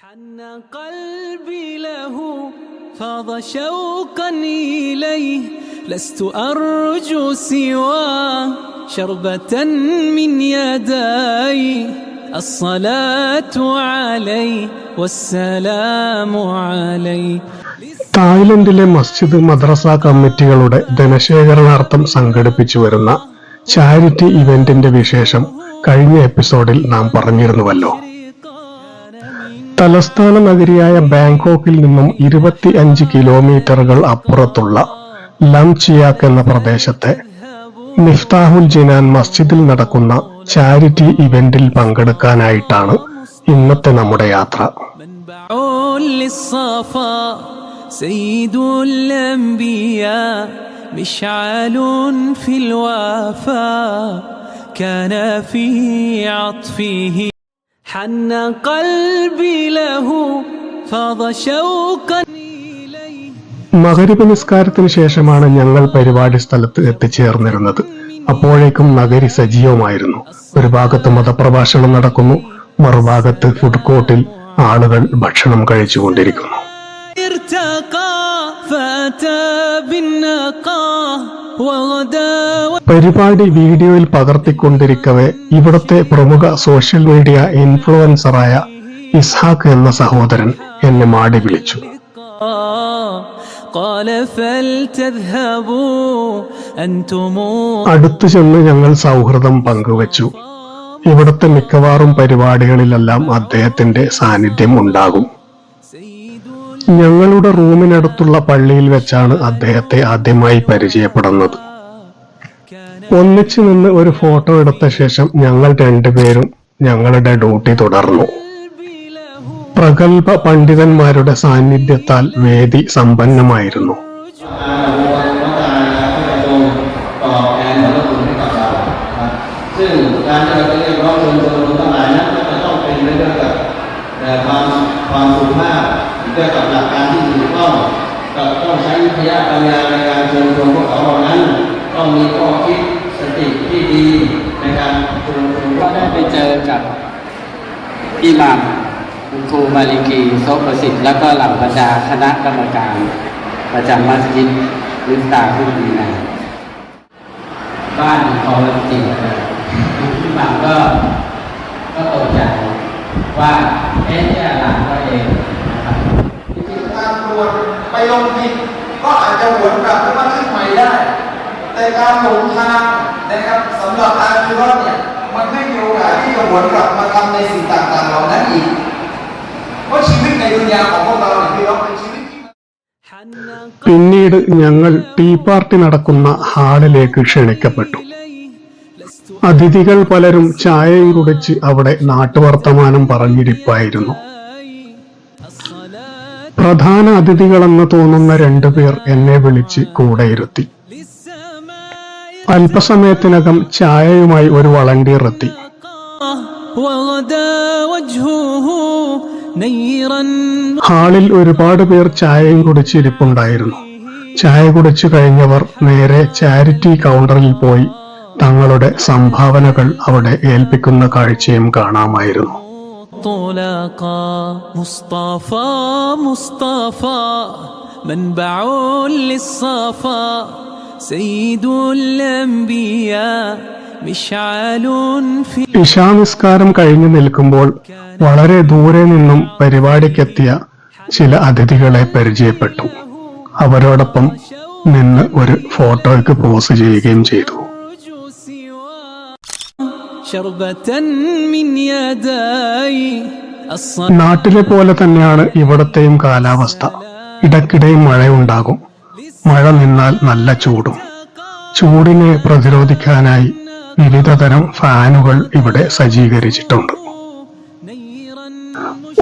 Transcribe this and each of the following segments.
حن قلبي له فاض شوقا إليه لست أرجو سوى شربة من يدي الصلاة عليه والسلام عليه. തായ്ലൻഡിലെ മസ്ജിദ് മദ്രസ കമ്മിറ്റികളുടെ ധനശേഖരണാർത്ഥം സംഘടിപ്പിച്ചു വരുന്ന ചാരിറ്റി ഇവന്റിന്റെ വിശേഷം കഴിഞ്ഞ എപ്പിസോഡിൽ നാം പറഞ്ഞിരുന്നുവല്ലോ. തലസ്ഥാന നഗരിയായ ബാങ്കോക്കിൽ നിന്നും 25 കിലോമീറ്ററുകൾ അപ്പുറത്തുള്ള ലം ചിയാക്ക് എന്ന പ്രദേശത്തെ മിഫ്താഹുൽ ജിനാൻ മസ്ജിദിൽ നടക്കുന്ന ചാരിറ്റി ഇവന്റിൽ പങ്കെടുക്കാനായിട്ടാണ് ഇന്നത്തെ നമ്മുടെ യാത്ര. سيد الأنبياء مشعل في الوفاء كان في عطفه حن قلبي له فاض شوقا إليه. മഗ്‌രിബ് നിസ്കാരത്തിന് ശേഷമാണ് ഞങ്ങൾ പരിപാടി സ്ഥലത്ത് എത്തിച്ചേർന്നിരുന്നത്. അപ്പോഴേക്കും നഗരി സജീവമായിരുന്നു. ഒരു ഭാഗത്ത് മതപ്രഭാഷണം നടക്കുന്നു, മറുഭാഗത്ത് ഫുഡ് കോർട്ടിൽ ആളുകൾ ഭക്ഷണം കഴിച്ചുകൊണ്ടിരിക്കുന്നു. പരിപാടി വീഡിയോയിൽ പകർത്തിക്കൊണ്ടിരിക്കവേ ഇവിടുത്തെ പ്രമുഖ സോഷ്യൽ മീഡിയ ഇൻഫ്ലുവൻസറായ ഇസ്ഹാഖ് എന്ന സഹോദരൻ എന്നെ മാടി വിളിച്ചു. അടുത്തു ചെന്ന് ഞങ്ങൾ സൗഹൃദം പങ്കുവച്ചു. ഇവിടുത്തെ മിക്കവാറും പരിപാടികളിലെല്ലാം അദ്ദേഹത്തിന്റെ സാന്നിധ്യം ഉണ്ടാകും. ഞങ്ങളുടെ റൂമിനടുത്തുള്ള പള്ളിയിൽ വെച്ചാണ് അദ്ദേഹത്തെ ആദ്യമായി പരിചയപ്പെടുന്നത്. ഒന്നിച്ചു നിന്ന് ഒരു ഫോട്ടോ എടുത്ത ശേഷം ഞങ്ങൾ രണ്ടുപേരും ഞങ്ങളുടെ ഡ്യൂട്ടി തുടർന്നു. പ്രഗത്ഭ പണ്ഡിതന്മാരുടെ സാന്നിധ്യത്താൽ വേദി സമ്പന്നമായിരുന്നു.ไปเจอกับอิหม่ามคุณครูมาลิกีโซประสิทธิ์แล้วก็เหล่าบรรดาคณะกรรมการประจำมัสยิดลิฟตาผู้ดีนะบ้านคอลัมจีอิหม่ามก็ตกใจว่าเนี่ยหลานตัวเองนะครับการตรวจไปลงผิดก็อาจจะหวนกลับมาขึ้นใหม่ได้แต่การหลงทางนะครับสำหรับอาชีวะเนี่ยมันไม่มีโอกาสที่จะหวนกลับมาทำในสิ่งต่างๆเหล่านั้นอีกเพราะชีวิตในดุนยาของพวกเราเนี่ยคือเราเป็นชีวิตที่പിന്നീട് ഞങ്ങൾ ടീ പാർട്ടി നടക്കുന്ന ഹാളിലേക്ക് ക്ഷണിക്കപ്പെട്ടു. അതിഥികൾ പലരും ചായയും കുടിച്ച് അവിടെ നാട്ടുവർത്തമാനം പറഞ്ഞിരിപ്പായിരുന്നു. പ്രധാന അതിഥികളെന്ന് തോന്നുന്ന 2 പേർ എന്നെ വിളിച്ച് കൂടെയിരുത്തി. അല്പസമയത്തിനകം ചായയുമായി ഒരു വളണ്ടിയർ എത്തി. ഹാളിൽ ഒരുപാട് പേർ ചായയും കുടിച്ചിരിപ്പുണ്ടായിരുന്നു. ചായ കുടിച്ചു കഴിഞ്ഞവർ നേരെ ചാരിറ്റി കൗണ്ടറിൽ പോയി തങ്ങളുടെ സംഭാവനകൾ അവിടെ ഏൽപ്പിക്കുന്ന കാഴ്ചയും കാണാമായിരുന്നു. ഇശാനിസ്കാരം കഴിഞ്ഞു നിൽക്കുമ്പോൾ വളരെ ദൂരെ നിന്നും പരിപാടിക്കെത്തിയ ചില അതിഥികളെ പരിചയപ്പെട്ടു. അവരോടൊപ്പം നിന്ന് ഒരു ഫോട്ടോയ്ക്ക് പോസ് ചെയ്യുകയും ചെയ്തു. നാട്ടിലെ പോലെ തന്നെയാണ് ഇവിടത്തെയും കാലാവസ്ഥ. ഇടയ്ക്കിടെയും മഴയുണ്ടാകും. മഴ നിന്നാൽ നല്ല ചൂടും. ചൂടിനെ പ്രതിരോധിക്കാനായി വിവിധതരം ഫാനുകൾ ഇവിടെ സജ്ജീകരിച്ചിട്ടുണ്ട്.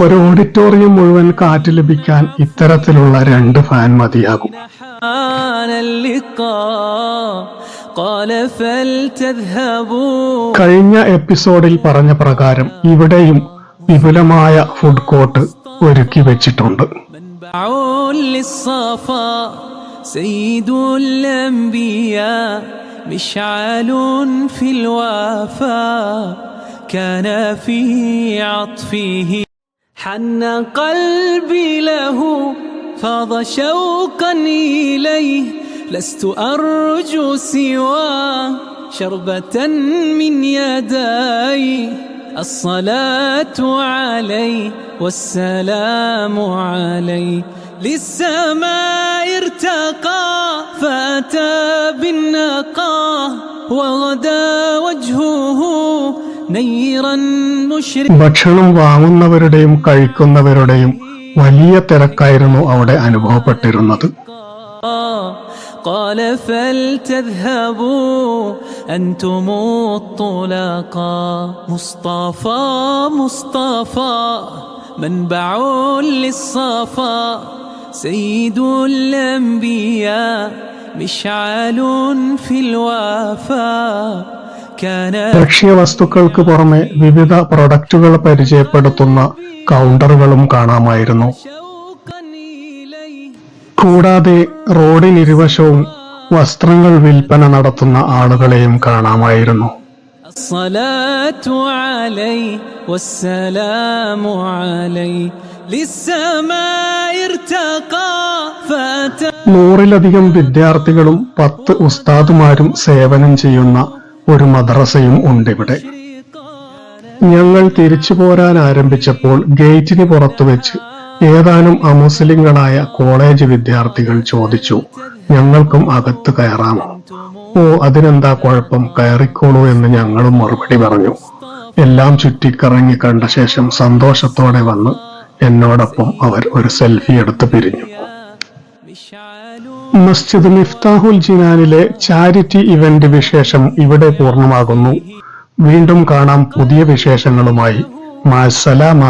ഒരു ഓഡിറ്റോറിയം മുഴുവൻ കാറ്റ് ലഭിക്കാൻ ഇത്തരത്തിലുള്ള 2 ഫാൻ മതിയാകും. കഴിഞ്ഞ എപ്പിസോഡിൽ പറഞ്ഞ പ്രകാരം ഇവിടെയും വിപുലമായ ഫുഡ് കോർട്ട് ഒരുക്കി വെച്ചിട്ടുണ്ട്. سيد الأنبياء مشعل في الوفاء كان في عطفه حن قلبي له فاض شوقا إليه لست أرجو سوى شربة من يدي الصلاة عليه والسلام عليه للسماء ارتقى فأتى بالنقاه وغدا وجهه نيرا مشرقا. ഭക്ഷണം വാങ്ങുന്നവരുടെയും കഴിക്കുന്നവരുടെയും വലിയ തിരക്കായിരുന്നു അവിടെ അനുഭവപ്പെട്ടിരുന്നത്. قال فلتذهبوا أنتم الطلقاء مصطفى مصطفى منبع للصفاء سيد الأنبياء مشعل في الوفاء كان. ഭക്ഷ്യവസ്തുക്കൾക്ക് പുറമെ വിവിധ പ്രൊഡക്റ്റുകൾ പരിചയപ്പെടുത്തുന്ന കൗണ്ടറുകളും കാണാമായിരുന്നു. കൂടാതെ റോഡിനിരുവശവും വസ്ത്രങ്ങൾ വിൽപ്പന നടത്തുന്ന ആളുകളെയും കാണാമായിരുന്നു. الصلاة عليه والسلام عليه للسماء ارتقى فأتى. 100-ലധികം വിദ്യാർത്ഥികളും 10 ഉസ്താദുമാരും സേവനം ചെയ്യുന്ന ഒരു മദ്രസയും ഉണ്ടിവിടെ. ഞങ്ങൾ തിരിച്ചു പോരാൻ ആരംഭിച്ചപ്പോൾ ഗേറ്റിന് പുറത്തു വെച്ച് ഏതാനും അമുസ്ലിങ്ങളായ കോളേജ് വിദ്യാർത്ഥികൾ ചോദിച്ചു, ഞങ്ങൾക്കും അകത്ത് കയറാമോ? ഓ, അതിനെന്താ കുഴപ്പം, കയറിക്കോളൂ എന്ന് ഞങ്ങളും മറുപടി പറഞ്ഞു. എല്ലാം ചുറ്റിക്കറങ്ങി കണ്ട ശേഷം സന്തോഷത്തോടെ വന്ന് എന്നോടൊപ്പം അവർ ഒരു സെൽഫി എടുത്ത് പിരിഞ്ഞു. മസ്ജിദ് മിഫ്താഹുൽ ജിനാനിലെ ചാരിറ്റി ഇവന്റ് വിശേഷം ഇവിടെ പൂർണ്ണമാകുന്നു. വീണ്ടും കാണാം പുതിയ വിശേഷങ്ങളുമായി. മഅസ്സലാമ.